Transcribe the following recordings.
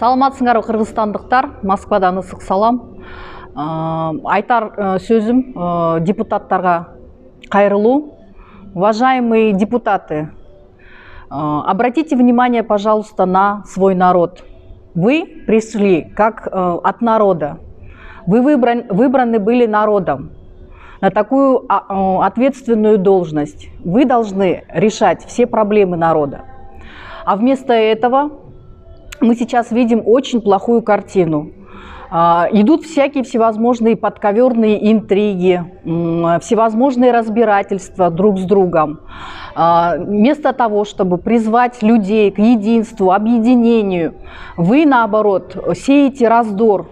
Саламатсыңар кыргызстандыктар, Москвадан ысык салам. Айтар сөзім депутаттарға кайрылуу. Уважаемые депутаты, обратите внимание, пожалуйста, на свой народ. Вы пришли как от народа. Вы выбраны были народом на такую ответственную должность. Вы должны решать все проблемы народа. А вместо этого мы сейчас видим очень плохую картину. Идут всякие всевозможные подковерные интриги, всевозможные разбирательства друг с другом. Вместо того, чтобы призвать людей к единству, объединению, вы, наоборот, сеете раздор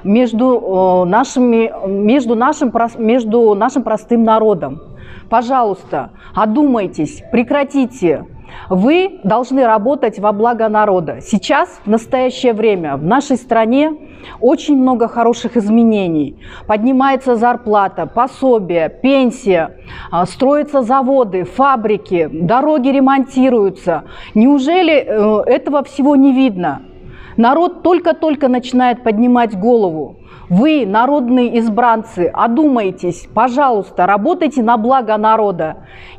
между нашим простым народом. Пожалуйста, одумайтесь, прекратите. Вы должны работать во благо народа. Сейчас, в настоящее время, в нашей стране очень много хороших изменений. Поднимается зарплата, пособие, пенсия, строятся заводы, фабрики, дороги ремонтируются. Неужели этого всего не видно? Народ только-только начинает поднимать голову. Вы, народные избранцы, одумайтесь, пожалуйста, работайте на благо народа.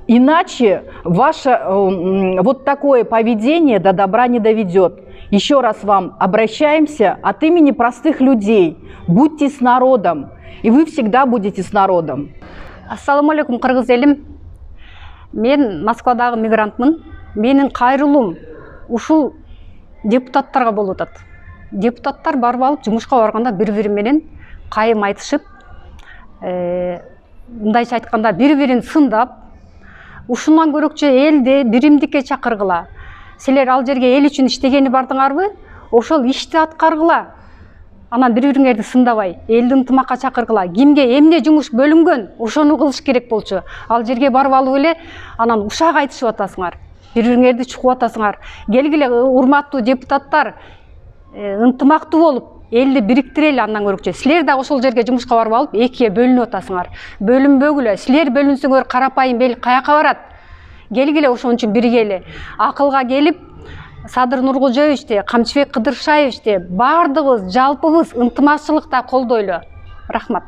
Иначе ваше вот такое поведение до добра не доведет. Еще раз вам обращаемся от имени простых людей. Будьте с народом, и вы всегда будете с народом. Ассаламу алейкум, кыргыз элим. Мен Москвадагы мигрантмын. Менин кайрылуум ушул депутаттарга болуп атат. Депутаттар барып алып жумушка барганда бири-бири менен кайым айтышып, мындайча айтканда бири-бирин сындап, ушундан көрөкчө элди биримдикке чакыргыла. Силер ал жерге эл үчүн иштегени бардыңарбы? Ошол ишти аткаргыла. Анан бири-бириңерди сындабай, элди ынтымакка чакыргыла. Кимге эмне жумуш бөлүнгөн, ошону кылыш керек болчу. Ал жерге барып алып эле анан ушак айтышып атасыңар. Бири-бириңерди чукуп атасыңар. Келгиле, урматтуу депутаттар, ынтымактуу болуп, элди бириктирели андан көрөкчө. Силер да ошол жерге жумушка барып алып, экиге бөлүнүп атасыңар. Бөлүнбөгүлө, силер бөлүнсөңөр карапайым эл каяка барат? Келгиле ошон үчүн биригели. Акылга келип, Садыр Нуркожоевичти, Камчыбек Кыдыршаевичти бардыгыбыз, жалпыбыз ынтымакчылыкта колдойлу. Рахмат.